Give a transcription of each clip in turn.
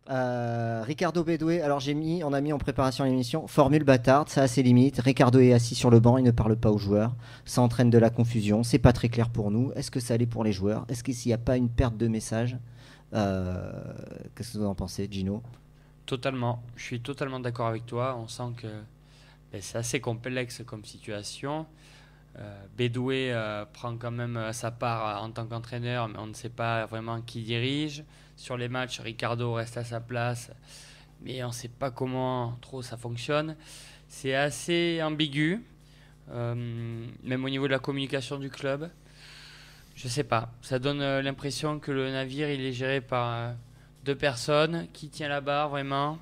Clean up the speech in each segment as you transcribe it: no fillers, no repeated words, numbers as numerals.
Ricardo Bedoué, alors on a mis en préparation l'émission, formule bâtarde, ça a ses limites. Ricardo est assis sur le banc, il ne parle pas aux joueurs. Ça entraîne de la confusion, c'est pas très clair pour nous. Est-ce que ça allait pour les joueurs? Est-ce qu'il n'y a pas une perte de message? Euh, Qu'est-ce que vous en pensez, Gino? Totalement. Je suis totalement d'accord avec toi. On sent que c'est assez complexe comme situation. Bedoué prend quand même sa part en tant qu'entraîneur, mais on ne sait pas vraiment qui dirige. Sur les matchs, Ricardo reste à sa place, mais on ne sait pas comment trop ça fonctionne. C'est assez ambigu, même au niveau de la communication du club. Je sais pas. Ça donne l'impression que le navire il est géré par deux personnes. Qui tient la barre vraiment?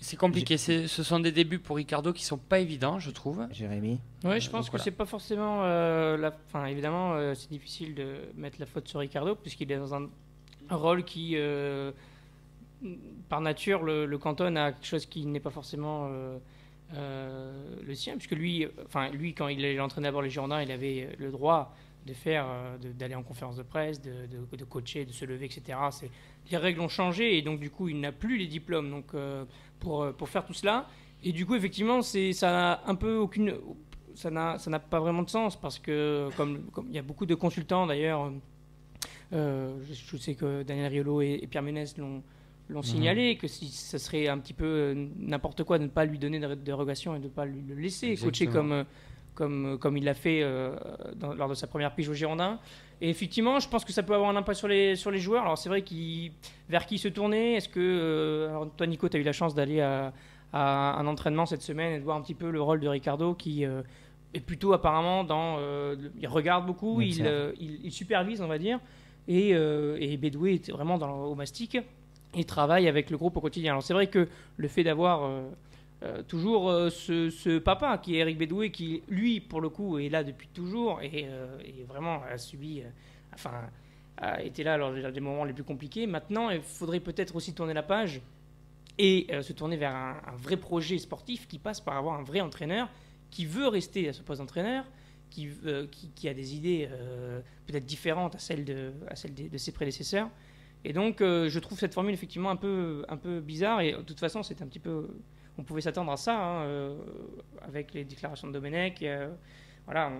C'est compliqué. Ce sont des débuts pour Ricardo qui sont pas évidents, je trouve. Jérémy? Ouais, je pense que Voilà. c'est pas forcément Enfin, évidemment, c'est difficile de mettre la faute sur Ricardo puisqu'il est dans un rôle qui, par nature, le cantonne à quelque chose qui n'est pas forcément le sien, puisque lui, quand il entraînait d'abord les Girondins, il avait le droit de d'aller en conférence de presse, de coacher, de se lever, etc. Les règles ont changé et donc du coup, il n'a plus les diplômes. Donc pour faire tout cela, et du coup, effectivement, ça n'a un peu aucune, ça n'a pas vraiment de sens parce que comme il y a beaucoup de consultants d'ailleurs. Je sais que Daniel Riolo et Pierre Ménès l'ont signalé, que si ça serait un petit peu n'importe quoi de ne pas lui donner de dérogation et de ne pas le laisser coacher comme il l'a fait lors de sa première pige au Girondin. Et effectivement, je pense que ça peut avoir un impact sur les joueurs. Alors c'est vrai vers qui se tourner. Est-ce que alors toi Nico, tu as eu la chance d'aller à un entraînement cette semaine et de voir un petit peu le rôle de Ricardo qui est plutôt apparemment il regarde beaucoup, il supervise on va dire. Et Bedoué était vraiment au mastic et travaille avec le groupe au quotidien. Alors c'est vrai que le fait d'avoir toujours ce papa qui est Eric Bedoué, qui lui pour le coup est là depuis toujours et vraiment a subi, a été là lors des moments les plus compliqués. Maintenant, il faudrait peut-être aussi tourner la page et se tourner vers un vrai projet sportif qui passe par avoir un vrai entraîneur qui veut rester à ce poste d'entraîneur, qui a des idées peut-être différentes à celles de ses prédécesseurs. Et donc, je trouve cette formule effectivement un peu bizarre. Et de toute façon, c'est un petit peu, on pouvait s'attendre à ça avec les déclarations de Domenech. Voilà,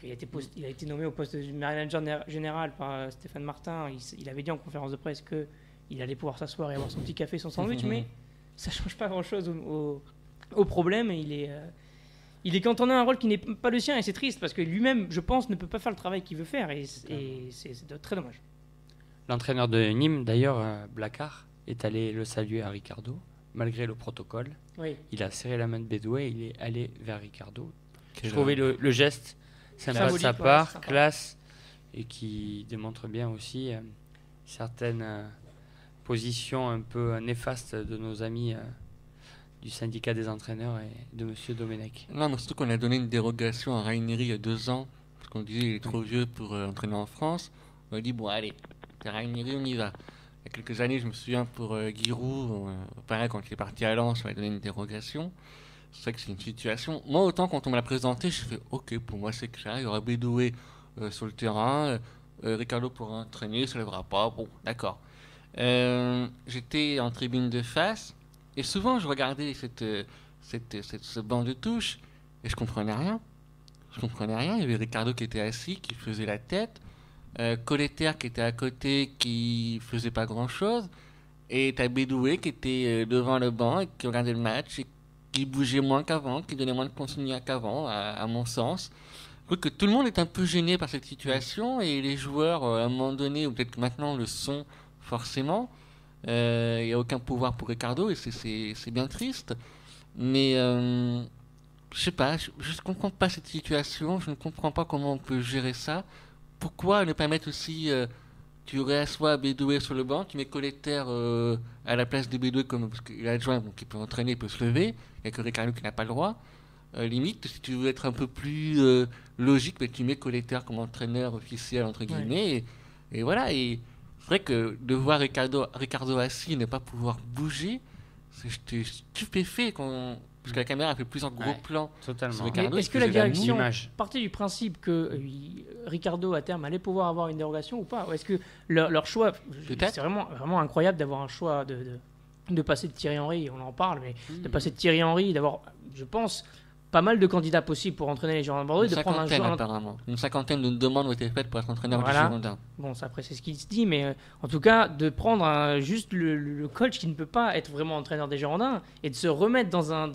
il a été nommé au poste de manager général par Stéphane Martin. Il avait dit en conférence de presse qu'il allait pouvoir s'asseoir et avoir son petit café, son sandwich, mais ça change pas grand-chose au problème. Il est cantonné à un rôle qui n'est pas le sien et c'est triste parce que lui-même, je pense, ne peut pas faire le travail qu'il veut faire et c'est très dommage. L'entraîneur de Nîmes, d'ailleurs, Blacard, est allé le saluer à Ricardo, malgré le protocole. Oui. Il a serré la main de Bedoué et il est allé vers Ricardo. Je trouvais le geste sympa de sa part, sympa. classe, et qui démontre bien aussi certaines positions un peu néfastes de nos amis du syndicat des entraîneurs et de M. Domenech. Non, mais surtout qu'on a donné une dérogation à Ranieri il y a 2 ans, parce qu'on disait qu'il est trop vieux pour entraîner en France. On a dit, bon, allez, c'est Ranieri, on y va. Il y a quelques années, je me souviens pour Giroud, pareil, quand il est parti à Lens, on a donné une dérogation. C'est vrai que c'est une situation. Moi, autant quand on me l'a présenté, je fais, ok, pour moi c'est clair, il y aura Bedoué sur le terrain, Ricardo pourra entraîner, il ne se lèvera pas, bon, d'accord. J'étais en tribune de face. Et souvent, je regardais ce banc de touche et je comprenais rien. Je comprenais rien. Il y avait Ricardo qui était assis, qui faisait la tête. Colletter qui était à côté, qui faisait pas grand-chose. Et t'as Bedoué qui était devant le banc et qui regardait le match et qui bougeait moins qu'avant, qui donnait moins de consignes qu'avant, à mon sens. Je trouve que tout le monde est un peu gêné par cette situation et les joueurs, à un moment donné, ou peut-être que maintenant le sont forcément. Il n'y a aucun pouvoir pour Ricardo et c'est bien triste. Mais je sais pas, je ne comprends pas cette situation, je ne comprends pas comment on peut gérer ça. Pourquoi ne pas mettre aussi, tu réassois Bedoué sur le banc, tu mets Colletter à la place de Bedoué parce qu'il est adjoint, donc il peut entraîner, il peut se lever, il n'y a que Ricardo qui n'a pas le droit. Limite, si tu veux être un peu plus logique, ben, tu mets Colletter comme entraîneur officiel, entre guillemets, et voilà. Et c'est vrai que de voir Ricardo assis et ne pas pouvoir bouger, j'étais stupéfait Parce que la caméra fait plusieurs gros Ouais. plans. Totalement. Sur Mais Ricardo, est-ce il que la faisait la direction l'image. partait du principe que Ricardo à terme allait pouvoir avoir une dérogation ou pas? Ou est-ce que leur choix, Peut-être. c'est vraiment incroyable d'avoir un choix de passer de Thierry Henry, on en parle, mais de passer de Thierry Henry, d'avoir, je pense, pas mal de candidats possibles pour entraîner les Girondins de Bordeaux, et Une de prendre un cinquantaine, joueur. apparemment. Une cinquantaine de demandes ont été faites pour être entraîneur Voilà. du Girondin. Bon, ça, après, c'est ce qu'il se dit, mais en tout cas, de prendre juste le coach qui ne peut pas être vraiment entraîneur des Girondins et de se remettre dans un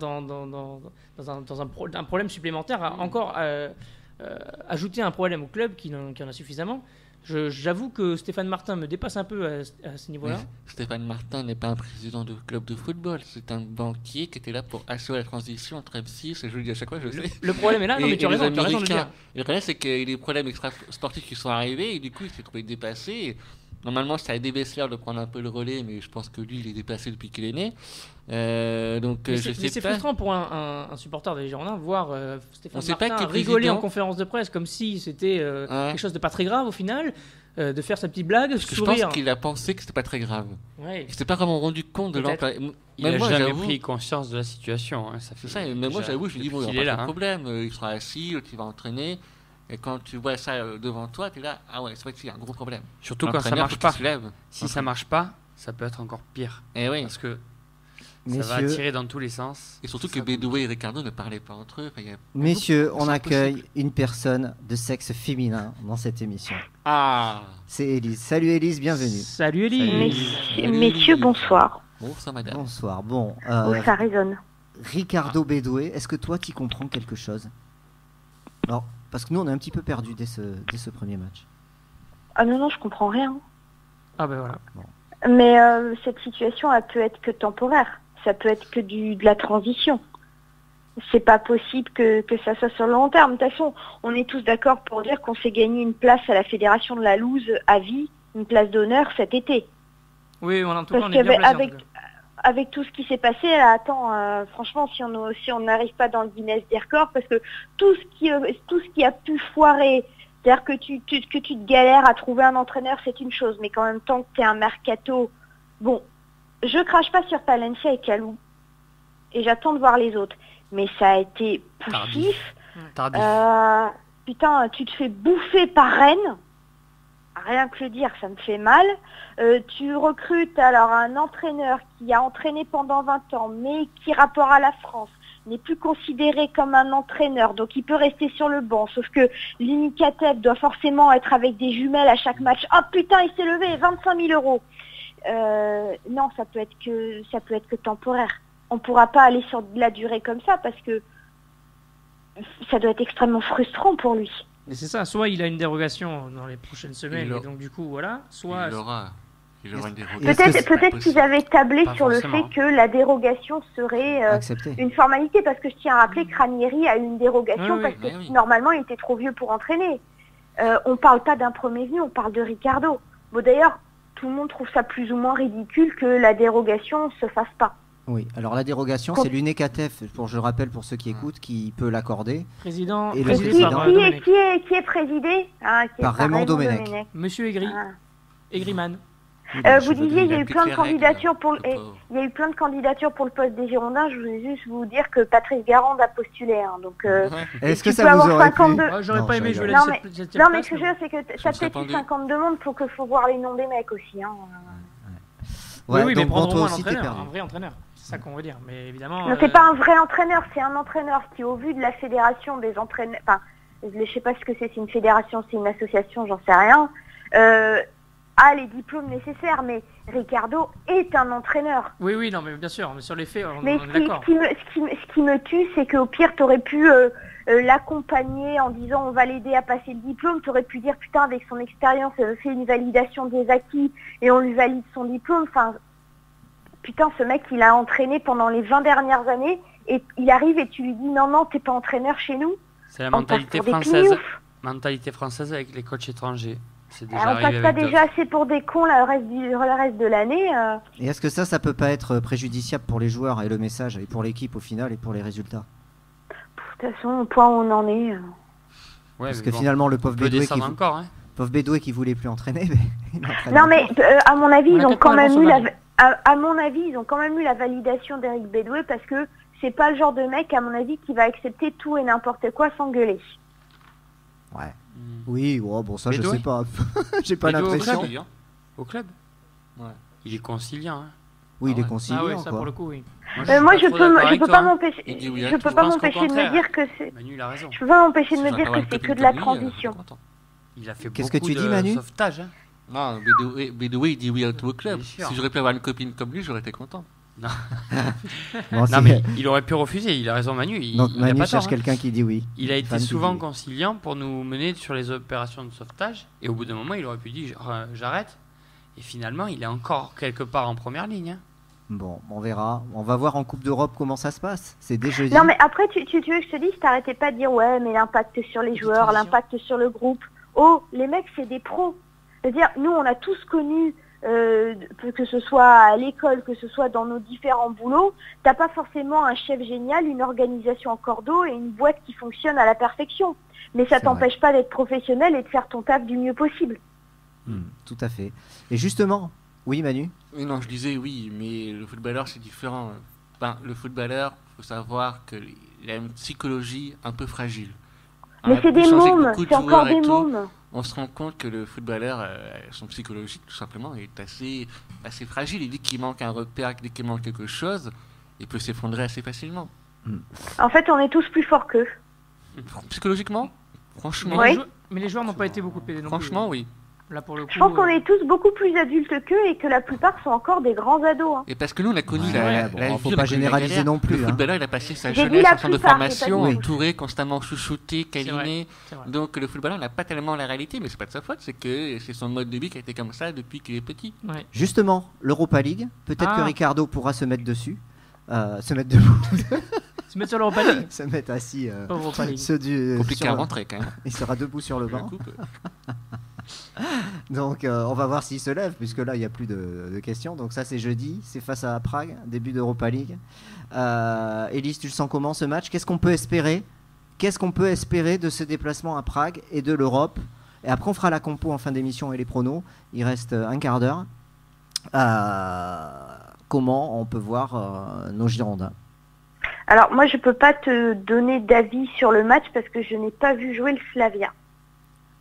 problème supplémentaire, à encore ajouter un problème au club qui en a suffisamment. J'avoue que Stéphane Martin me dépasse un peu à ce niveau-là. Mais Stéphane Martin n'est pas un président de club de football, c'est un banquier qui était là pour assurer la transition entre M6, et je le dis à chaque fois, je sais. Le problème est là, non, mais tu as les raison de le Américains. dire. Et le problème, c'est qu'il y a eu des problèmes extra-sportifs qui sont arrivés, et du coup, il s'est trouvé dépassé. Et normalement, c'est à Eddie Bessler de prendre un peu le relais, mais je pense que lui, il est dépassé depuis qu'il est né. Donc, Mais je sais c'est pas. frustrant pour un supporter des Girondins voir Stéphane On sait pas Martin qui est rigoler président. en conférence de presse comme si c'était Ouais. quelque chose de pas très grave au final, de faire sa petite blague, Parce que je sourire. pense qu'il a pensé que c'était pas très grave. Ouais. Il s'était pas vraiment rendu compte de Peut-être. l'ampleur. Il Même n'a moi, jamais j'avoue. pris conscience de la situation. Hein. C'est ça, et même moi, j'avoue, je me dis, bon, il il n'y est a pas là. de problème, il sera assis, l'autre, il va entraîner. Et quand tu vois ça devant toi, tu es là, ah ouais, c'est vrai qu'il y a un gros problème. Surtout quand ça L'entraîneur, marche faut qu'il pas. se lève. Si ça marche pas, ça peut être encore pire. Et oui. Parce que ça va Messieurs, tirer dans tous les sens. Et surtout Ça que bouge. Bédoué et Ricardo ne parlaient pas entre eux. Enfin, il y a- messieurs, on C'est accueille une personne de sexe féminin dans cette émission. Ah C'est Élise. Salut Élise, bienvenue. Salut Ellie. Salut. Messieurs, bonsoir. Bonsoir madame. Bonsoir. Bon, Oh, ça résonne. Ricardo Bédoué, est-ce que toi, tu comprends quelque chose? Alors, parce que nous, on est un petit peu perdus dès ce premier match. Ah non, je comprends rien. Ah ben voilà. Mais cette situation, elle peut être que temporaire. Ça peut être que de la transition. C'est pas possible que ça soit sur le long terme. De toute façon, on est tous d'accord pour dire qu'on s'est gagné une place à la Fédération de la Loose à vie, une place d'honneur cet été. Oui, en tout cas, Parce on est bien qu'avec placé. en tout cas. avec tout ce qui s'est passé, là, attends, franchement, si on n'arrive pas dans le Guinness des records, parce que tout ce qui a pu foirer, c'est-à-dire que tu te galères à trouver un entraîneur, c'est une chose, mais qu'en même temps que tu es un mercato, bon, je crache pas sur Palencia et Calou, et j'attends de voir les autres, mais ça a été poussif. Tardif. Putain, tu te fais bouffer par Rennes. Rien que le dire, ça me fait mal. Tu recrutes alors un entraîneur qui a entraîné pendant 20 ans, mais qui, rapport à la France, n'est plus considéré comme un entraîneur, donc il peut rester sur le banc. Sauf que Lini Kateb doit forcément être avec des jumelles à chaque match. Oh putain, il s'est levé, 25 000 euros. Non, ça peut être que temporaire. On ne pourra pas aller sur de la durée comme ça parce que ça doit être extrêmement frustrant pour lui. Mais c'est ça, soit il a une dérogation dans les prochaines semaines, Il et a- donc du coup, voilà. Soit. Il aura une dérogation. Est-ce que c'est Peut-être qu'ils avaient tablé Pas sur le forcément. fait que la dérogation serait Accepté. une formalité, parce que je tiens à rappeler que Ranieri a eu une dérogation Oui, parce oui. que Oui. normalement il était trop vieux pour entraîner. On parle pas d'un premier venu, on parle de Ricardo. Bon d'ailleurs, tout le monde trouve ça plus ou moins ridicule que la dérogation se fasse pas. Oui, alors la dérogation, Quand- c'est l'UNECATEF, je le rappelle pour ceux qui écoutent, qui peut l'accorder. Président, Et le présidé président. par Qui Domenech. est présidé qui est Par Raymond Domenech. Monsieur Aigri, Ah. Aigriman. Vous disiez il y a eu applique plein de les règles, candidatures pour le pauvre. il y a eu plein de candidatures pour le poste des Girondins. Je voulais juste vous dire que Patrice Garande a postulé. Donc Ouais. Est-ce que tu ça peux vous avoir aurait plu? 52. Ah, j'aurais Non, pas je aimé jouer rigole. Non, cette non, mais place, ce que je veux dire, c'est que me t'as serais peut-être eu pendu. 50 demandes, faut voir les noms des mecs aussi. Ouais, oui, mais donc bon, prendre au toi moins un aussi, t'es entraîneur, perdu. un vrai entraîneur. C'est ça qu'on veut dire. Mais évidemment. Non, c'est pas un vrai entraîneur, c'est un entraîneur qui, au vu de la fédération des entraîneurs, enfin, je sais pas ce que c'est une fédération, c'est une association, j'en sais rien, a les diplômes nécessaires, mais Ricardo est un entraîneur. Oui, non, mais bien sûr, mais sur les faits, on Mais est d'accord. ce qui me tue, c'est qu'au pire, t'aurais pu l'accompagner en disant on va l'aider à passer le diplôme, t'aurais pu dire putain, avec son expérience, fait une validation des acquis et on lui valide son diplôme, enfin, putain, ce mec, il a entraîné pendant les 20 dernières années et il arrive et tu lui dis non, t'es pas entraîneur chez nous. C'est la On passe mentalité pour des française. pignoufs. Mentalité française avec les coachs étrangers. C'est déjà On arrivé passe pas avec déjà d'autres. assez pour des cons là, le reste de l'année. Et est-ce que ça peut pas être préjudiciable pour les joueurs et le message, et pour l'équipe au final, et pour les résultats? De toute façon, au point où on en est. Ouais, Parce mais que bon, finalement, le on peut descendre encore. Hein. pauvre Bédoué qui voulait plus entraîner, mais il entraîne Non encore. mais à mon avis, On a ils ont quatre quand points même d'avance eu au la Mali. à mon avis, ils ont quand même eu la validation d'Éric Bédoué parce que c'est pas le genre de mec, à mon avis, qui va accepter tout et n'importe quoi sans gueuler. Ouais. Oui, bon, ça, je Bédoué sais pas. J'ai pas Bédoué l'impression. Au club Ouais. Il est conciliant. Hein. Oui, il est Ah conciliant, ouais, ça quoi. pour le coup, oui. Moi, suis je pas trop d'accord avec peux toi, pas hein. m'empêcher. Il dit oui à Je tout. peux Je pas pense qu'au m'empêcher de me contraire. dire que c'est. Manu, il a raison. Je peux pas m'empêcher de me Si dire j'aurais que c'est que copine de la comme lui, transition. j'étais content. Il a fait Qu'est-ce que beaucoup tu dis, de Manu sauvetage. Hein. Non, Bédoué, il dit oui à tout au club. Bien sûr. Si j'aurais pu avoir une copine comme lui, j'aurais été content. Bon, Non, c'est- mais il aurait pu refuser. Il a raison, Manu. Donc, il a Manu pas cherche tort, hein. quelqu'un qui dit oui. Il a été Fan qui souvent dit oui. conciliant pour nous mener sur les opérations de sauvetage. Et au bout d'un moment, il aurait pu dire j'arrête. Et finalement, il est encore quelque part en première ligne. Hein. Bon, on verra. On va voir en Coupe d'Europe comment ça se passe. C'est dès jeudi. Non, mais après, tu veux que je te dise, t'arrêtais pas de dire, ouais, mais l'impact sur les joueurs, transition. l'impact sur le groupe. Oh, les mecs, c'est des pros. C'est-à-dire, nous, on a tous connu, que ce soit à l'école, que ce soit dans nos différents boulots, t'as pas forcément un chef génial, une organisation en cordeau et une boîte qui fonctionne à la perfection. Mais ça C'est t'empêche pas d'être professionnel et de faire ton taf du mieux possible. Tout à fait. Et justement, oui, Manu. Oui, non, je disais oui, mais le footballeur, c'est différent. Enfin, le footballeur, il faut savoir qu'il a une psychologie un peu fragile. Mais On a c'est pu des changer mômes, beaucoup de c'est encore joueurs et des tout. mômes. On se rend compte que le footballeur, son psychologie, tout simplement, est assez fragile. Il dit qu'il manque un repère, dès qu'il manque quelque chose, il peut s'effondrer assez facilement. En fait, on est tous plus forts qu'eux. Psychologiquement, franchement, Oui. Mais les joueurs n'ont pas été beaucoup pédés non franchement, plus. oui. Là, pour le coup, Je pense qu'on est tous beaucoup plus adultes qu'eux et que la plupart sont encore des grands ados. Hein. Et parce que nous, on a connu Ouais, la bon, vie, faut on a pas connu la généraliser galère. non plus, Le hein. footballeur, il a passé sa J'ai dit jeunesse la en centre de plupart, j'ai pas formation, dit tous. entouré, constamment chouchouté, câliné. c'est vrai. Donc le footballeur n'a pas tellement la réalité, mais c'est pas de sa faute, c'est que c'est son mode de vie qui a été comme ça depuis qu'il est petit. Ouais. Justement, l'Europa League. Peut-être Ah. que Ricardo pourra se mettre dessus. Se mettre debout. Se mettre sur l'Europa League. se mettre assis. Pas Europa League. Compliqué sur à le- rentrer quand même. Il sera debout sur le La banc. coupe. Donc on va voir s'il se lève, puisque là il n'y a plus de questions. Donc ça c'est jeudi, c'est face à Prague, début d'Europa League. Élise, tu le sens comment ce match? Qu'est-ce qu'on peut espérer? Qu'est-ce qu'on peut espérer de ce déplacement à Prague et de l'Europe? Et après on fera la compo en fin d'émission et les pronos. Il reste un quart d'heure. Comment on peut voir nos Girondins? Alors moi je peux pas te donner d'avis sur le match parce que je n'ai pas vu jouer le Slavia.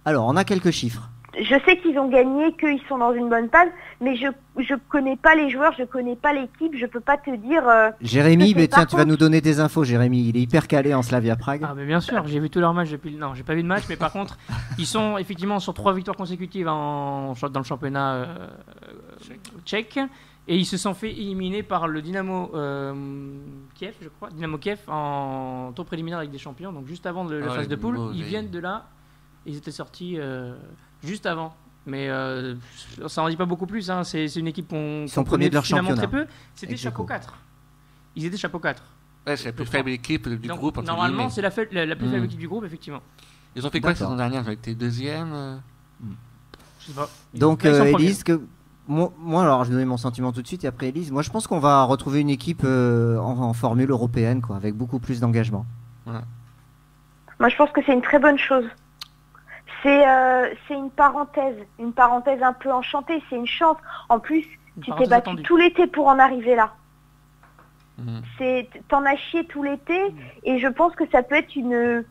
Alors on a quelques chiffres. Je sais qu'ils ont gagné, qu'ils sont dans une bonne phase, mais je connais pas les joueurs, je connais pas l'équipe, je peux pas te dire. Jérémy, Mais mais par tiens, tu vas contre- nous donner des infos, Jérémy. Il est hyper calé en Slavia Prague. Ah mais bien sûr, j'ai vu tous leurs matchs depuis. Non, j'ai pas vu de match, mais par contre, ils sont effectivement sur 3 victoires consécutives dans le championnat tchèque, et ils se sont fait éliminer par le Dynamo Kiev, je crois, Dynamo Kiev en tour préliminaire avec des champions, donc juste avant la Ouais, phase de poule. mauvais. Ils viennent de là, ils étaient sortis juste avant. Mais ça en dit pas beaucoup plus. Hein. C'est une équipe qu'on sont qu'on premiers connaît de leur finalement championnat. très peu. C'était Avec chapeau Dzeko. 4. Ils étaient chapeau 4. Ouais, c'est la plus Je faible équipe du Donc, groupe. entre normalement, guillemets. c'est la plus faible Hmm. équipe du groupe, effectivement. Ils ont fait quoi la D'accord. saison dernière? Ils ont été deuxième. Je sais pas. Donc Là, ils sont premiers. Élise, moi alors je vais donner mon sentiment tout de suite et après Élise, moi je pense qu'on va retrouver une équipe en formule européenne quoi, avec beaucoup plus d'engagement. Moi je pense que c'est une très bonne chose. C'est une parenthèse un peu enchantée, c'est une chance. En plus, Une tu t'es parenthèse battu attendue. tout l'été pour en arriver là. Mhm. T'en as chié tout l'été et je pense que ça peut être une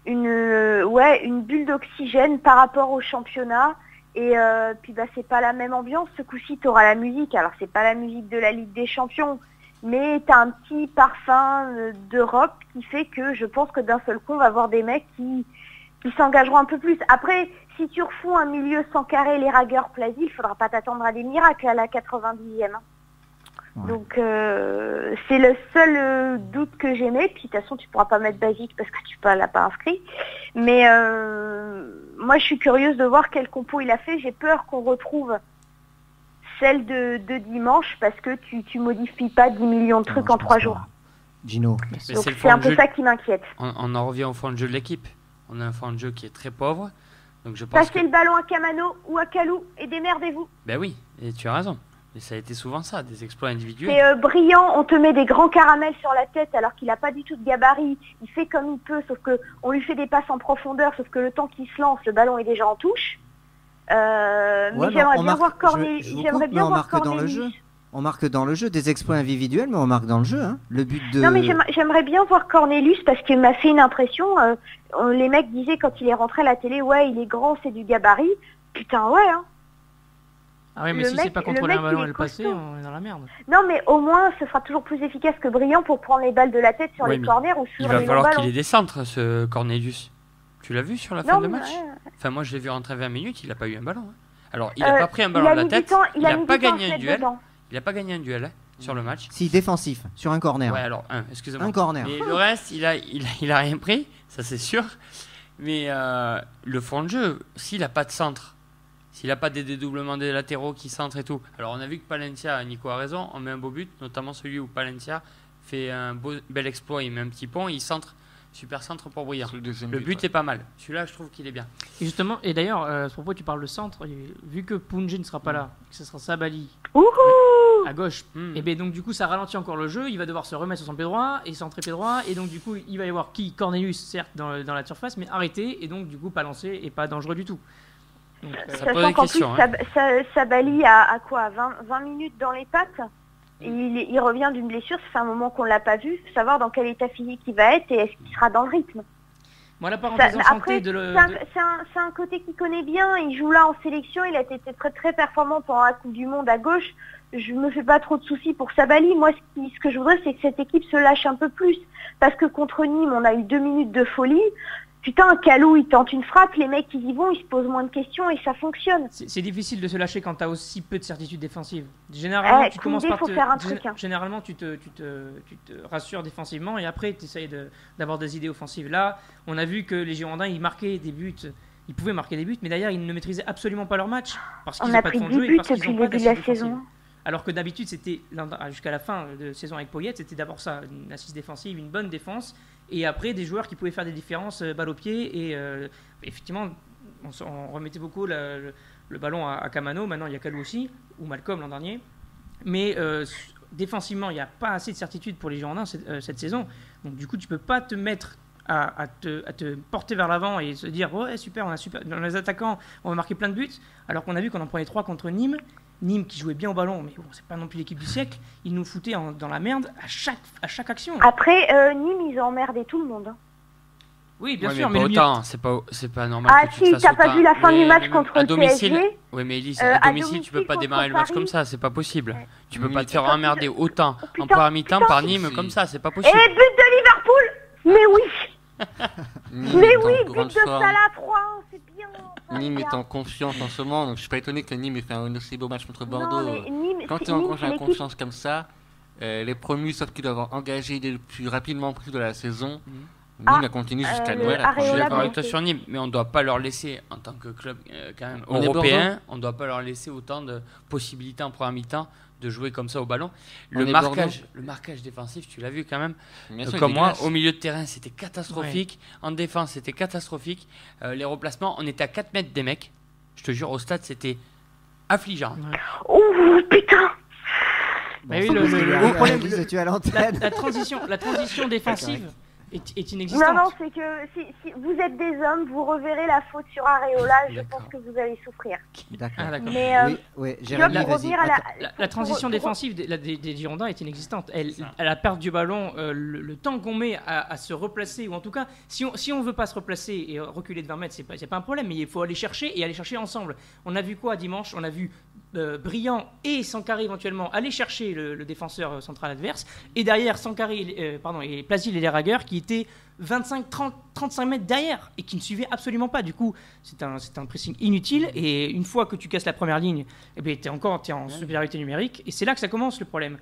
bulle d'oxygène par rapport au championnat. Et puis bah c'est pas la même ambiance. Ce coup-ci t'auras la musique. Alors c'est pas la musique de la Ligue des Champions, mais t'as un petit parfum d'Europe qui fait que je pense que d'un seul coup on va voir des mecs qui s'engageront un peu plus. Après, si tu refous un milieu sans carré, les ragueurs Plasil, il faudra pas t'attendre à des miracles à la 90e. Hein. Ouais. Donc c'est le seul doute que j'aimais. Puis de toute façon tu pourras pas mettre Basique parce que tu l'as pas inscrit. Mais moi je suis curieuse de voir quel compo il a fait. J'ai peur qu'on retrouve celle de dimanche parce que tu modifies pas 10 millions de trucs Non, en je 3 pense jours. pas. Gino, Mais Donc c'est le c'est un fond de peu jeu. ça qui m'inquiète. On en revient au fond de jeu de l'équipe. On a un fond de jeu qui est très pauvre. Donc je pense Passez que... le ballon à Camano ou à Kalou et démerdez-vous. Ben oui, et tu as raison. Et ça a été souvent ça, des exploits individuels. C'est brillant, on te met des grands caramels sur la tête alors qu'il n'a pas du tout de gabarit. Il fait comme il peut, sauf que on lui fait des passes en profondeur, sauf que le temps qu'il se lance, le ballon est déjà en touche. Ouais, Mais mais j'aimerais on bien marque- voir Cornelius. je vous J'aimerais coupe, bien mais on voir marque dans le Cornelius. jeu. On marque dans le jeu des exploits individuels, mais on marque dans le jeu. Hein. Le but de... Non, mais j'aimerais bien voir Cornelius parce qu'il m'a fait une impression. Les mecs disaient quand il est rentré à la télé, ouais, il est grand, c'est du gabarit. Putain, ouais, hein. Ah ouais, mais Le si mec- c'est pas le contrôler mec, un ballon il et est le passer, costaud. on est dans la merde. Non, mais au moins, ce sera toujours plus efficace que Brillant pour prendre les balles de la tête sur Oui, les mais corners ou Il sur va les longs falloir ballons. qu'il ait des centres, ce Cornelius. Tu l'as vu sur la fin Non, de mais match ouais. Enfin, moi, je l'ai vu rentrer 20 minutes, il n'a pas eu un ballon. Hein. Alors, il n'a pas pris un Il ballon a de la mis du tête, temps- il a n'a mis pas du temps à gagné se un mettre duel. dedans. Il n'a pas gagné un duel hein, sur le match. Si, défensif, sur un corner. Ouais, alors, excusez-moi. Un corner. Mais le reste, il a rien pris, ça c'est sûr. Mais le fond de jeu, s'il n'a pas de centre, s'il n'a pas des dédoublements des latéraux qui centrent et tout. Alors on a vu que Palencia, Nico a raison, on met un beau but, notamment celui où Palencia fait un bel exploit, il met un petit pont, il centre, super centre pour Brillant. C'est le deuxième Le but ouais. est pas mal. Celui-là, je trouve qu'il est bien. Et justement, et d'ailleurs, à ce propos, tu parles de centre, et vu que Pounji ne sera pas là, que ce sera Sabali Ouhou à gauche, et bien donc du coup ça ralentit encore le jeu, il va devoir se remettre sur son pied droit et centrer pied droit, et donc du coup il va y avoir Cornelius certes dans la surface, mais arrêté, et donc du coup pas lancé et pas dangereux du tout. Donc, Ça pose Sachant des qu'en questions, plus, Sabali a quoi 20 minutes dans les pattes. Et il revient d'une blessure, ça fait un moment qu'on l'a pas vu. Savoir dans quel état physique il va être et est-ce qu'il sera dans le rythme. moi la parenthèse Après, enchantée de c'est un côté qu'il connaît bien. Il joue là en sélection. Il a été très très performant pendant la Coupe du Monde à gauche. Je me fais pas trop de soucis pour Sabali. Moi, ce que je voudrais, c'est que cette équipe se lâche un peu plus. Parce que contre Nîmes, on a eu 2 minutes de folie. Putain, Kalou, il tente une frappe. Les mecs, ils y vont, ils se posent moins de questions et ça fonctionne. c'est difficile de se lâcher quand tu as aussi peu de certitude défensive. Généralement, tu commences par faut faire un truc, hein. Généralement, tu te rassures défensivement et après, tu essayes d'avoir des idées offensives. Là, on a vu que les Girondins, ils marquaient des buts. Ils pouvaient marquer des buts, mais d'ailleurs, ils ne maîtrisaient absolument pas leur match. Parce qu'ils On n'ont a pas de pris fond de 10 jeu et buts parce qu'ils depuis n'ont le pas début de la d'assise saison. défensive. Alors que d'habitude, c'était jusqu'à la fin de saison avec Poyet, c'était d'abord ça, une assise défensive, une bonne défense, et après des joueurs qui pouvaient faire des différences balle au pied. Et effectivement, on remettait beaucoup le ballon à Camano. Maintenant, il y a Kalou aussi, ou Malcolm l'an dernier. Mais défensivement, il n'y a pas assez de certitude pour les Girondins cette saison. Donc du coup, tu peux pas te mettre à te porter vers l'avant et se dire ouais super, dans les attaquants, on va marquer plein de buts. Alors qu'on a vu qu'on en prenait 3 contre Nîmes. Nîmes qui jouait bien au ballon, mais bon, c'est pas non plus l'équipe du siècle. Ils nous foutaient dans la merde à chaque action. Après, Nîmes, ils ont emmerdé tout le monde. hein. Oui, bien Ouais, sûr, mais mais pas le milieu- autant, c'est pas normal Ah que tu te si, fasses t'as pas autant. vu la fin du Mais match même contre à le domicile. PSG? Oui, mais Elise, À à domicile, tu peux domicile pas contre démarrer le match Paris. comme ça, c'est pas possible. Ouais. Tu peux Oui. pas te faire emmerder autant en Putain, première mi-temps putain. par Nîmes Si. comme ça, c'est pas Et possible. but de Liverpool. Mais oui, Nîmes mais est en oui, but grande de forme. Salah 3, c'est bien. ça, Nîmes les est gars. en confiance en ce moment, donc je suis pas étonné que Nîmes ait fait un aussi beau match contre Bordeaux. Non, mais Nîmes, Quand c'est tu es en Nîmes, c'est l'équipe. confiance comme ça, les promus, sauf qu'ils doivent engager le plus rapidement possible de la saison, Nîmes Ah, a continué jusqu'à le Noël. Je suis Areola, d'accord avec bon, toi sur Nîmes, mais on ne doit pas leur laisser, en tant que club quand même On est européen, on ne doit pas leur laisser autant de possibilités en première mi-temps de jouer comme ça au ballon. On Le est marquage défensif, tu l'as vu quand même. Bien sûr, Comme il est moi, dégueulasse. au milieu de terrain, c'était catastrophique. En défense, c'était catastrophique. Les replacements, on était à 4 mètres des mecs. Je te jure, au stade, c'était affligeant. Oh putain. Bah oui, c'est parce qu'il arrive à problème, Elise, tu es à l'antenne. la transition défensive est inexistante. Non, c'est que si vous êtes des hommes, vous reverrez la faute sur Areola, je D'accord. pense que vous allez souffrir. D'accord. Ah, d'accord. Mais Oui, oui, tu vois, Jérémy, pour vas-y. revenir à la, Attends. La transition pour- défensive des Girondins est inexistante. Ça. À la perte du ballon, le temps qu'on met à se replacer, ou en tout cas, si on veut pas se replacer et reculer de 20 mètres, c'est pas un problème, mais il faut aller chercher et aller chercher ensemble. On a vu quoi dimanche? On a vu Brillant et Sankari éventuellement aller chercher le défenseur central adverse, et derrière Sankari, et Plasil et les Ragueurs qui étaient 25, 30, 35 mètres derrière et qui ne suivaient absolument pas. Du coup, c'est un pressing inutile, et une fois que tu casses la première ligne, eh bien, t'es en supériorité numérique, et c'est là que ça commence le problème.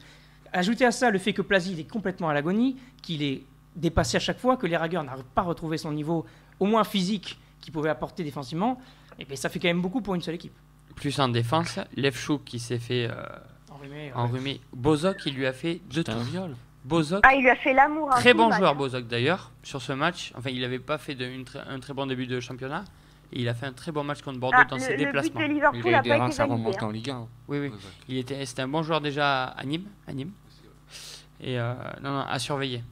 Ajoutez à ça le fait que Plasil est complètement à l'agonie, qu'il est dépassé à chaque fois, que les Ragueurs n'arrivent pas à retrouver son niveau, au moins physique, qu'il pouvait apporter défensivement, et bien, ça fait quand même beaucoup pour une seule équipe. Plus en défense, Levchuk qui s'est fait enrhumer. Bozok, il lui a fait 2 C'est un tours. viol. Bozok, Ah, il lui a fait l'amour. un très tout bon match, joueur hein. Bozok d'ailleurs, sur ce match. Enfin, il n'avait pas fait un très bon début de championnat. Et il a fait un très bon match contre Bordeaux Ah, dans le ses but déplacements. de Il Liverpool a n'a eu des pas reins été à validé. remonter en Ligue 1. Oui, oui. C'était un bon joueur déjà à Nîmes. Et non, à surveiller.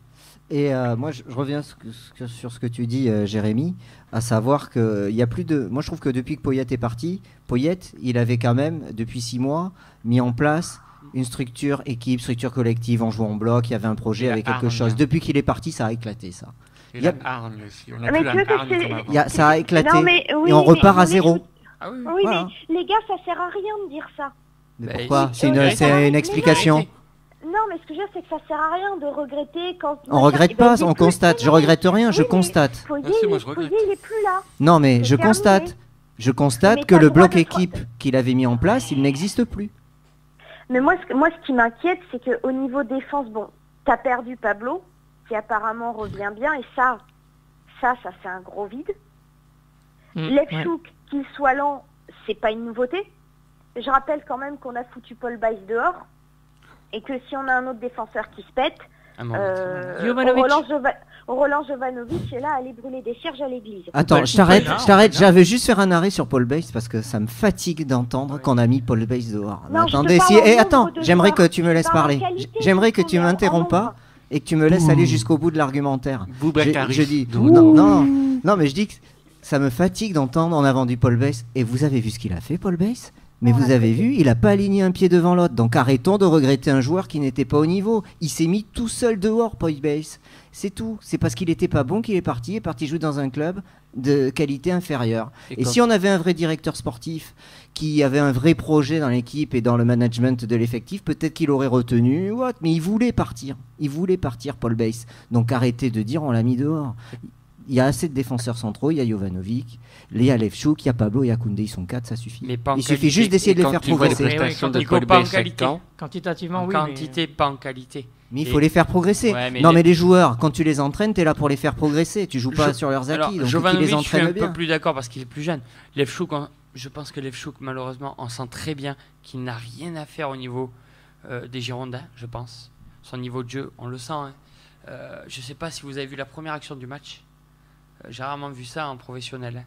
Et moi, je reviens sur ce que tu dis, Jérémy, à savoir qu'il y a plus de. Moi, je trouve que depuis que Poyet est parti, Poyet, il avait quand même, depuis 6 mois, mis en place une structure équipe, structure collective, on jouait en bloc, il y avait un projet, il y avait quelque chose. Depuis qu'il est parti, ça a éclaté, ça. Et Y a- la hargne aussi. On a Mais plus tu veux la que hargne c'est- comme avant. Ça a éclaté Non, mais oui, et on mais- repart à mais- zéro. Ah oui, Oui, Voilà. mais les gars, ça sert à rien de dire ça. Mais Bah, pourquoi il- C'est il- une il- explication. Non, mais ce que je veux dire, c'est que ça sert à rien de regretter quand... On regrette Eh ben, pas, il est on plus- constate. Je regrette rien, je Oui, mais constate. Foyer, Ah, si, moi, je Foyer, regrette. il est plus là. Non, mais C'est je terminé. constate. Je Mais constate que t'as le le droit bloc de- équipe qu'il avait mis en place, il n'existe plus. Mais moi, ce qui m'inquiète, c'est qu'au niveau défense, bon, t'as perdu Pablo, qui apparemment revient bien, et ça c'est un gros vide. Lefchouk, qu'il soit lent, c'est pas une nouveauté. Je rappelle quand même qu'on a foutu Paul Baïs dehors, et que si on a un autre défenseur qui se pète, un moment. Jovanovic. on relance Jovanovic, et là, aller brûler des cierges à l'église. Attends, Ou je t'arrête, Pena, je t'arrête. ou Pena. J'avais juste faire un arrêt sur Paul Bates parce que ça me fatigue d'entendre qu'on a mis Paul Bates dehors. Non, je te Attendez, parle si, en nombre attends, de j'aimerais joueurs. que tu me laisses Par parler. qualité, J'aimerais que ils tu sont en m'interromps pas nombre. et que tu me laisses aller jusqu'au bout de l'argumentaire. Boubacar. Je dis, Donc, non, mais je dis que ça me fatigue d'entendre on a vendu Paul Bates. Et vous avez vu ce qu'il a fait, Paul Bates? Mais vous avez vu, il a pas aligné un pied devant l'autre. Donc arrêtons de regretter un joueur qui n'était pas au niveau. Il s'est mis tout seul dehors, Paul Bates. C'est tout. C'est parce qu'il était pas bon qu'il est parti jouer dans un club de qualité inférieure. Et si on avait un vrai directeur sportif qui avait un vrai projet dans l'équipe et dans le management de l'effectif, peut-être qu'il aurait retenu. Mais il voulait partir. Il voulait partir, Paul Bates. Donc arrêtez de dire on l'a mis dehors. Il y a assez de défenseurs centraux, il y a Jovanovic, il y a Lefchouk, il y a Pablo, il y a Koundé, ils sont 4, ça suffit. Mais pas en Il suffit qualité. juste d'essayer de les Quand faire tu vois les progresser. prestations Oui, de Nico, Paul pas en Bates chaque qualité. temps, Quantitativement, En oui. quantité, pas en qualité. Mais il Et- faut les faire progresser. Ouais, mais non, les- mais les joueurs, quand tu les entraînes, t'es là pour les faire progresser. Tu joues pas Je- sur leurs Alors, acquis, donc tu les Jovanovic, je suis entraînes un bien. peu plus d'accord parce qu'il est plus jeune. Lefchouk, je pense que Lefchouk, malheureusement, on sent très bien qu'il n'a rien à faire au niveau des Girondins, je pense. Son niveau de jeu, on le sent. Hein. Je ne sais pas si vous avez vu la première action du match. J'ai rarement vu ça en professionnel.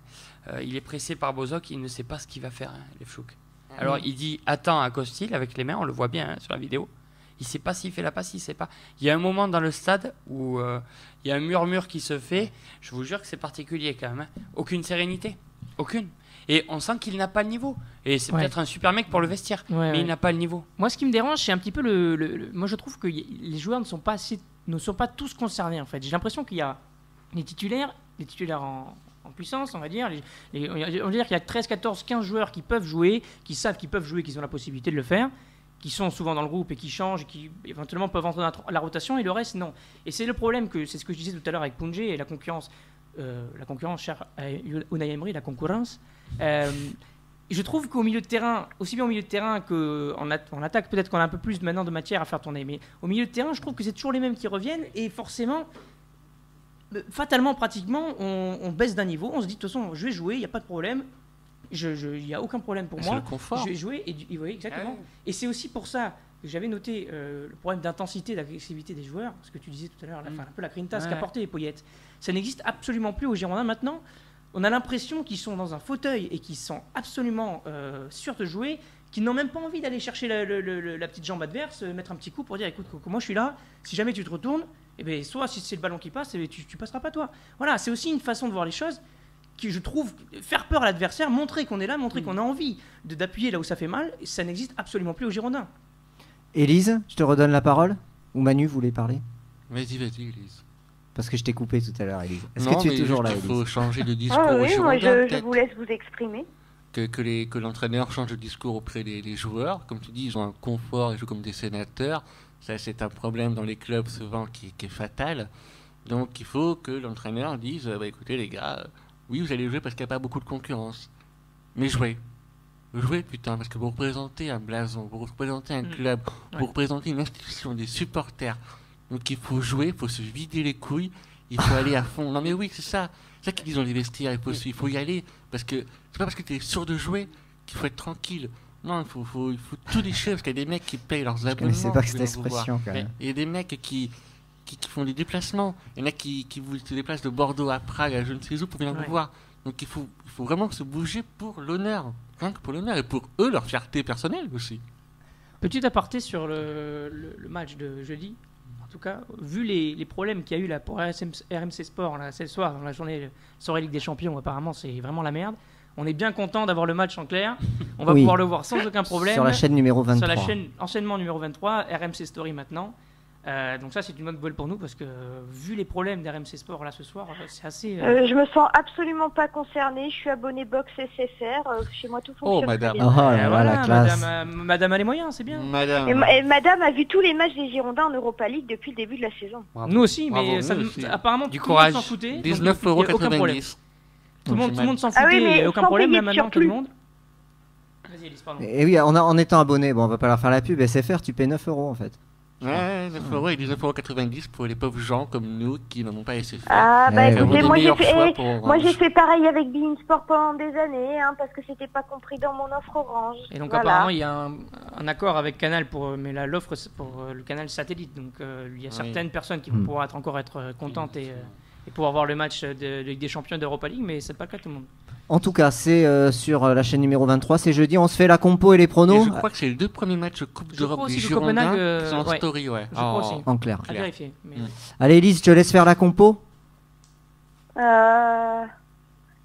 Hein. Il est pressé par Bozok, il ne sait pas ce qu'il va faire, hein, Lefchouk. Alors il dit attends à Costil avec les mains, on le voit bien hein, sur la vidéo. Il ne sait pas s'il fait la passe, il sait pas. Il y a un moment dans le stade où il y a un murmure qui se fait. Je vous jure que c'est particulier quand même. Hein. Aucune sérénité, aucune. Et on sent qu'il n'a pas le niveau. Et c'est Ouais. peut-être un super mec pour le vestiaire, Ouais, mais il ouais. n'a pas le niveau. Moi, ce qui me dérange, c'est un petit peu moi, je trouve que les joueurs ne sont pas tous concernés, en fait. J'ai l'impression qu'il y a les titulaires en puissance, on va dire. On va dire qu'il y a 13, 14, 15 joueurs qui peuvent jouer, qui savent qu'ils peuvent jouer, qui ont la possibilité de le faire, qui sont souvent dans le groupe et qui changent, et qui éventuellement peuvent entrer dans la rotation, et le reste, non. Et c'est le problème, c'est ce que je disais tout à l'heure avec Pungé et la concurrence, chère à Unai Emery, la concurrence. Je trouve qu'au milieu de terrain, aussi bien au milieu de terrain qu'en attaque, peut-être qu'on a un peu plus maintenant de matière à faire tourner, mais au milieu de terrain, je trouve que c'est toujours les mêmes qui reviennent, et forcément, fatalement, pratiquement, on baisse d'un niveau. On se dit, de toute façon, je vais jouer, il n'y a pas de problème. Il n'y a aucun problème pour c'est moi. le confort. Je vais jouer, oui, exactement. Ah oui. Et c'est aussi pour ça que j'avais noté le problème d'intensité, d'agressivité des joueurs, ce que tu disais tout à l'heure, un peu la grinta, ce Ouais. qu'apportait les Poyettes. Ça n'existe absolument plus aux Girondins maintenant. On a l'impression qu'ils sont dans un fauteuil et qu'ils sont absolument sûrs de jouer, qu'ils n'ont même pas envie d'aller chercher la petite jambe adverse, mettre un petit coup pour dire écoute, Coco, moi je suis là, si jamais tu te retournes, eh ben, soit si c'est le ballon qui passe, eh ben, tu passeras pas toi. Voilà, c'est aussi une façon de voir les choses qui, je trouve, faire peur à l'adversaire, montrer qu'on est là, montrer qu'on a envie d'appuyer là où ça fait mal, ça n'existe absolument plus aux Girondins. Élise, je te redonne la parole. Ou Manu voulait parler? Vas-y, Elise. Parce que je t'ai coupé tout à l'heure, Élise. Est-ce Non, que tu es mais toujours juste là, qu'il Élise? faut changer de discours Ah aux oui, moi Girondins, je peut-être. vous laisse vous exprimer. Que l'entraîneur change de discours auprès des joueurs. Comme tu dis, ils ont un confort, ils jouent comme des sénateurs. Ça, c'est un problème dans les clubs souvent qui est fatal. Donc, il faut que l'entraîneur dise écoutez, les gars, oui, vous allez jouer parce qu'il n'y a pas beaucoup de concurrence. Mais jouez. Jouez, putain, parce que vous représentez un blason, vous représentez un club, Ouais. vous représentez une institution, des supporters. Donc, il faut jouer, il faut se vider les couilles, il faut aller à fond. Non, mais oui, c'est ça. C'est ça qu'ils disent dans les vestiaires. Il faut y aller. Parce que c'est pas parce que tu es sûr de jouer qu'il faut être tranquille. Non, il faut tout déchirer parce qu'il y a des mecs qui payent leurs Je abonnements. connaissais pas pour cette venir vous voir. expression quand même. Il y a des mecs qui font des déplacements. Il y en a qui se déplacent de Bordeaux à Prague, à je ne sais où, pour venir Ouais. vous voir. Donc il faut vraiment se bouger pour l'honneur. Rien que pour l'honneur. Et pour eux, leur fierté personnelle aussi. Petit aparté sur le match de jeudi. En tout cas, vu les problèmes qu'il y a eu là pour RMC Sport là, ce soir, dans la soirée Ligue des Champions, apparemment c'est vraiment la merde. On est bien content d'avoir le match en clair. On va Oui. pouvoir le voir sans aucun problème. Sur la chaîne numéro 23. Sur la chaîne enchaînement numéro 23, RMC Story maintenant. Donc ça, c'est une bonne nouvelle pour nous parce que vu les problèmes d'RMC Sport là ce soir, c'est assez... Je me sens absolument pas concernée. Je suis abonnée box SFR. Chez moi, tout fonctionne. Oh, madame. très Oh bien. là là, la classe. madame a les moyens, c'est bien. Madame. Et madame a vu tous les matchs des Girondins en Europa League depuis le début de la saison. Bravo. Nous aussi, Bravo, mais nous ça, aussi. apparemment Du tout le monde courage. s'en foutait. donc 19,90 il y a aucun problème. €. Tout le monde s'en foutait, Ah oui, mais il n'y a aucun sans problème payer là de maintenant, tout le surplus. monde. Vas-y, Elise, pardon. Et oui, en étant abonné, bon, on va pas leur faire la pub, SFR, tu payes 9 € en fait. Ouais, 9 € et 19,90 € pour les pauvres gens comme nous qui n'en ont pas SFR. Ah bah Eh, écoutez, Vraiment moi des j'ai meilleurs choix fait, pour moi Orange. j'ai fait pareil avec Bein Sport pendant des années, parce que c'était pas compris dans mon offre Orange. Et donc Voilà. apparemment il y a un accord avec Canal mais là l'offre c'est pour le canal satellite. Donc il y a Oui. certaines personnes qui vont pouvoir encore être contentes et pouvoir voir le match de Ligue des Champions d'Europa League, mais c'est pas le cas de tout le monde. En tout cas, c'est sur la chaîne numéro 23, c'est jeudi, on se fait la compo et les Et pronos je crois que c'est les 2 premiers matchs Coupe Je d'Europe crois des aussi que Girondins Copenhague, qui sont en ouais. story, ouais. Je crois aussi. en clair. À Clair. vérifier. Mais... Allez Elise, je te laisse faire la compo.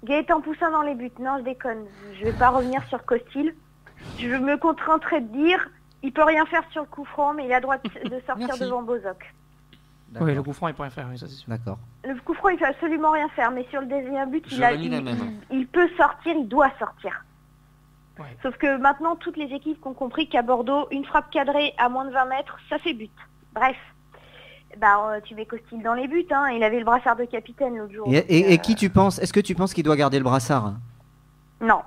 Gaëtan Poussin dans les buts. Non, je déconne. Je vais pas revenir sur Costil. Je me contenterai de dire, il peut rien faire sur le coup franc, mais il a le droit de sortir Merci. devant Bozoc. Oui, le coup franc il peut rien faire, oui, ça c'est sûr. D'accord. Le coup franc, il peut absolument rien faire, mais sur le deuxième but, J'aurais mis la même. il peut sortir, il doit sortir. Ouais. Sauf que maintenant, toutes les équipes ont compris qu'à Bordeaux, une frappe cadrée à moins de 20 mètres, ça fait but. Bref. Tu mets Costil dans les buts, il avait le brassard de capitaine l'autre jour. Et qui tu penses, est-ce que tu penses qu'il doit garder le brassard? Non.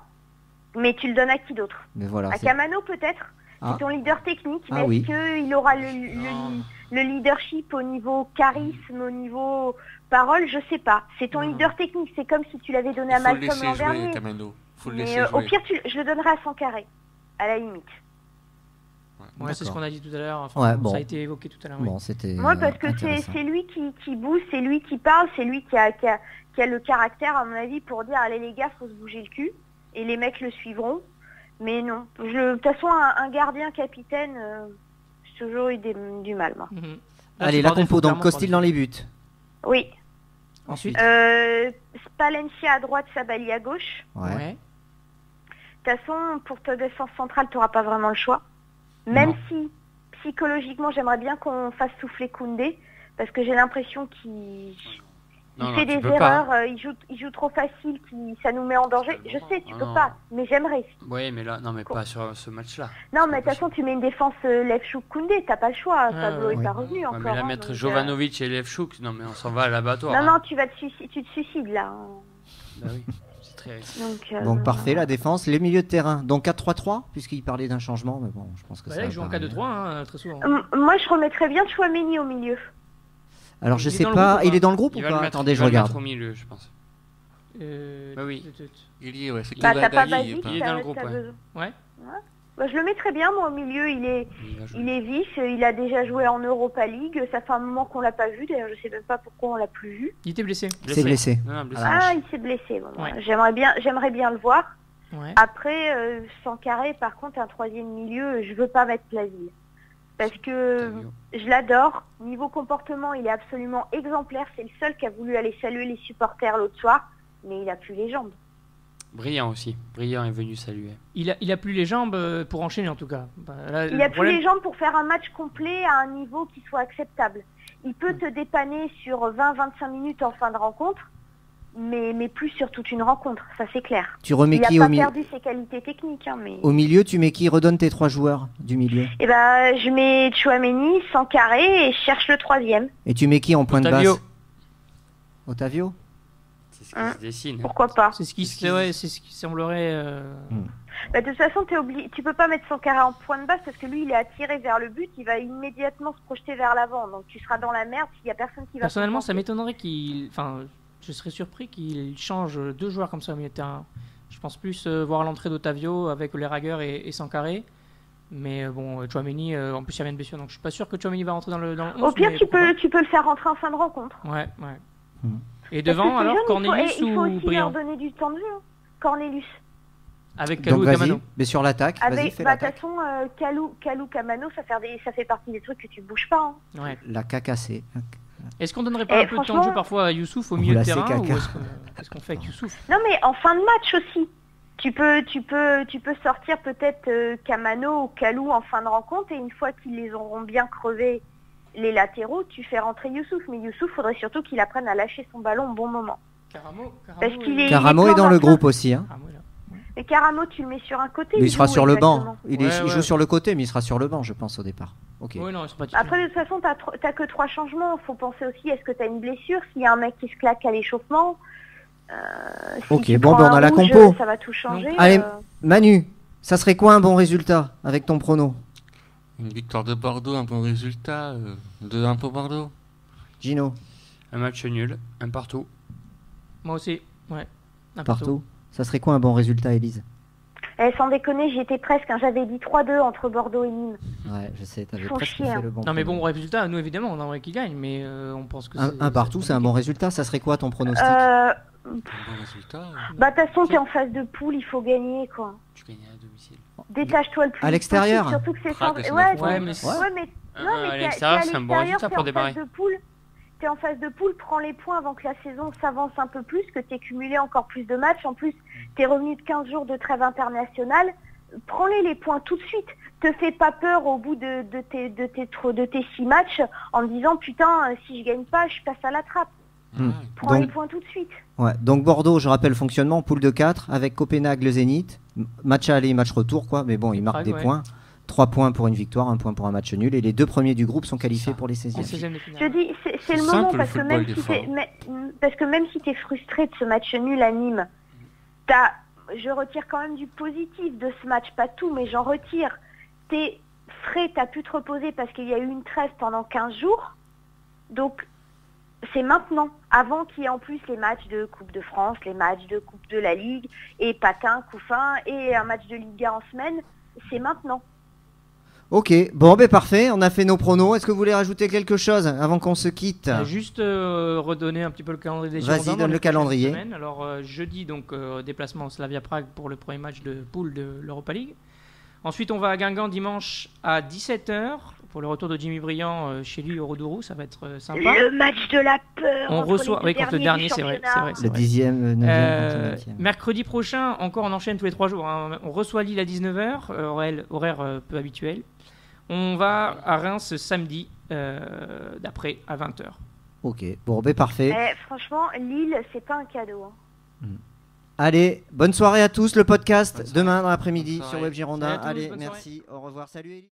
Mais tu le donnes à qui d'autre? Mais voilà. À c'est- Camano peut-être? Ah. C'est ton leader technique, mais Ah est-ce oui. qu'il aura le leadership au niveau charisme, au niveau parole? Je sais pas. C'est ton leader technique, c'est comme si tu l'avais donné à Il faut le Malcolm laisser l'an jouer, dernier. Camano. Faut le Mais laisser au jouer. pire, je le donnerai à Sankaré, à la limite. Ouais, c'est ce D'accord. qu'on a dit tout à l'heure. Enfin, Ouais, bon. Ça a été évoqué tout à l'heure. oui. Bon, c'était. Moi, parce que intéressant. c'est lui qui bouge, c'est lui qui parle, c'est lui qui a le caractère, à mon avis, pour dire allez les gars, faut se bouger le cul, et les mecs le suivront. Mais non, de toute façon, un gardien capitaine, j'ai toujours eu du mal, moi. Mhm. Là, Allez, tu la parles des compo, faux, donc clairement, Costil par dans les buts. Oui. Ensuite. Spallencia à droite, Sabali à gauche. Ouais. Ouais. De toute façon, pour ta défense centrale, tu n'auras pas vraiment le choix. Même Non. si, psychologiquement, j'aimerais bien qu'on fasse souffler Koundé, parce que j'ai l'impression qu'il Non, fait tu des peux pas. erreurs, il joue trop facile, ça nous met en danger. Je sais, tu Ah peux non. pas, mais j'aimerais. Oui, mais là, non, mais pas sur ce match-là. Non, mais de toute façon, tu mets une défense Lefchouk Koundé, t'as pas le choix. Pablo ouais. est pas revenu Ouais, encore. mais là, hein, mettre donc, Jovanovic et Levchuk, non, mais on s'en va à l'abattoir. Non, hein. non, tu te suicides là. Bah oui, c'est très. Donc parfait, la défense, les milieux de terrain. Donc 4-3-3, puisqu'il parlait d'un changement, mais bon, je pense que Bah, ça. là, va il joue en pas 4-2-3 très souvent. Moi, je remettrais bien Chouameni au milieu. Alors je Il est sais dans le pas, groupe ou il pas est dans le groupe ou Il va le pas? mettre, Attendez, il je va le mettre regarde. au milieu, je pense. Bah oui. Il y est, ouais. C'est Bah, t'as pas Kebadali, Basic, Il est dans le groupe, t'as ouais. besoin. Ouais. Bah, je le mettrais bien, moi, au milieu. Il va jouer. est vif, il a déjà joué en Europa League. Ça fait un moment qu'on l'a pas vu. D'ailleurs, je sais même pas pourquoi on l'a plus vu. Il était blessé. C'est blessé. Non, non, blessé. Ah, il s'est blessé. Bon, Ouais. J'aimerais bien le voir. Ouais. Après, Sankaré, par contre, un troisième milieu, je veux pas mettre Plaville. Parce que je l'adore. Niveau comportement, il est absolument exemplaire. C'est le seul qui a voulu aller saluer les supporters l'autre soir. Mais il a plus les jambes. Brillant aussi. Brillant est venu saluer. Il a plus les jambes pour enchaîner en tout cas. Bah, là, Il le a plus problème- les jambes pour faire un match complet à un niveau qui soit acceptable. Il peut te dépanner sur 20-25 minutes en fin de rencontre, mais plus sur toute une rencontre, ça c'est clair. Tu remets Il n'a qui pas au milieu? perdu ses qualités techniques. Mais... Au milieu, tu mets qui? Redonne tes 3 joueurs du milieu. Eh ben, je mets Chouameni, Sankaré et je cherche le troisième. Et tu mets qui en point de Otavio. basse? Otavio? C'est ce qui Hein. se dessine. Pourquoi pas? C'est ce qui semblerait. Bah, de toute façon, tu peux pas mettre Sankaré en point de basse parce que lui, il est attiré vers le but, il va immédiatement se projeter vers l'avant. Donc tu seras dans la merde s'il y a personne qui va. Personnellement, ça compenser. m'étonnerait qu'il. Enfin, je serais surpris qu'il change 2 joueurs comme ça au milieu de terrain. Je pense plus voir l'entrée d'Otavio avec les Ragueur et Sankaré. Mais bon, Chouameni, en plus il y avait une blessure, donc je suis pas sûr que Chouameni va rentrer dans le 11. Au pire, mais tu pourquoi peux le faire rentrer en fin de rencontre. pas. Ouais, ouais. Hmm. Et Parce devant, que ces alors, jeunes, Cornelius il faut ou aussi leur Briand donner du temps de jeu. Cornelius. avec Donc Kalou et vas-y, Camano. mais sur l'attaque, vas-y, Avec, fais bah, de toute l'attaque. façon, Kalou, Camano, ça fait partie des trucs que tu bouges pas. Hein. Ouais. La cacassée. Est-ce qu'on donnerait pas un peu de temps de franchement- jeu parfois à Youssouf au Oula, milieu de c'est terrain ou caca. est-ce qu'on fait avec Youssouf? Non, mais en fin de match aussi. Tu peux sortir peut-être Kamano ou Kalou en fin de rencontre et une fois qu'ils les auront bien crevés, les latéraux, tu fais rentrer Youssouf. Mais Youssouf, faudrait surtout qu'il apprenne à lâcher son ballon au bon moment. Parce qu'il est, Caramo est dans le groupe aussi. Hein. Et Caramo, tu le mets sur un côté. Mais il sera sur le banc. exactement. Il joue sur le côté, mais il sera sur le banc, je pense, au départ. Ok. Ouais, non, ils sont pas Après, de toute façon, t'as que 3 changements. Faut penser aussi, est-ce que t'as une blessure? S'il y a un mec qui se claque à l'échauffement. Si Ok, tu bon, prends on a un la rouge, compo. Ça va tout changer. Allez, Manu, ça serait quoi un bon résultat avec ton prono? Une victoire de Bordeaux, un bon résultat. 2-1 pour Bordeaux. Gino? Un match nul, un partout. Moi aussi, ouais. Partout. Ça serait quoi un bon résultat, Élise? Sans déconner, j'y étais presque. Hein. J'avais dit 3-2 entre Bordeaux et Nîmes. Ouais, je sais, t'avais Faut presque chier, fait hein. le bon. Non, mais prono. bon résultat, nous évidemment, on aimerait qu'il gagne, mais on pense que Un partout, c'est un bon résultat. Ça serait quoi ton pronostic? Un bon résultat. Bah, de toute façon, t'es en phase de poule, il faut gagner, quoi. Tu gagnes à domicile. Détache-toi le plus. À l'extérieur? possible, Surtout que c'est Prague, sans... c'est Ouais, Ouais, mais À l'extérieur, c'est un bon résultat pour démarrer. T'es en phase de poule, prends les points avant que la saison s'avance un peu plus, que t'aies cumulé encore plus de matchs. En plus, t'es revenu de 15 jours de trêve internationale. Prends-les les points tout de suite. Te fais pas peur au bout de tes 6 matchs en te disant putain, si je gagne pas, je passe à la trappe. Prends les Donc, points tout de suite. ouais. Donc Bordeaux, je rappelle le fonctionnement, poule de 4 avec Copenhague, le Zénith. Match aller, match retour, quoi. Mais bon, ils marquent Prague, des ouais. points. 3 points pour une victoire, 1 point pour un match nul. Et les 2 premiers du groupe sont qualifiés Ça. pour les En 16e. 16e de Je finale. dis, c'est le simple, moment le parce que football, même des si fois. parce que même si t'es frustré de ce match nul à Nîmes, je retire quand même du positif de ce match, pas tout, mais j'en retire. T'es frais, t'as pu te reposer parce qu'il y a eu une trêve pendant 15 jours. Donc, c'est maintenant, avant qu'il y ait en plus les matchs de Coupe de France, les matchs de Coupe de la Ligue, et Patin, Couffin, et un match de Liga en semaine, c'est maintenant. Ok, bon, ben parfait, on a fait nos pronos. Est-ce que vous voulez rajouter quelque chose avant qu'on se quitte? Juste redonner un petit peu le calendrier des Vas-y, Girondins dans donne les le calendrier. prochaines semaines. Alors jeudi, donc déplacement au Slavia Prague pour le premier match de poule de l'Europa League. Ensuite, on va à Guingamp dimanche à 17h pour le retour de Jimmy Briand chez lui au Rodourou. Ça va être sympa. Le match de la peur. On entre reçoit, les oui, deux contre le derniers dernier, du c'est vrai. championnat. Le 10e, 9e, 20e. Mercredi prochain, encore on enchaîne tous les 3 jours. Hein. On reçoit Lille à 19h, horaire peu habituel. On va à Reims samedi, d'après à 20h. Ok, bon, ben parfait. Franchement, Lille, c'est pas un cadeau. Hein. Allez, bonne soirée à tous. Le podcast Bonne soirée. demain dans l'après-midi Bonne sur soirée. Web Girondin. Salut à tous, Allez, bonne merci. Au revoir. Salut Élie.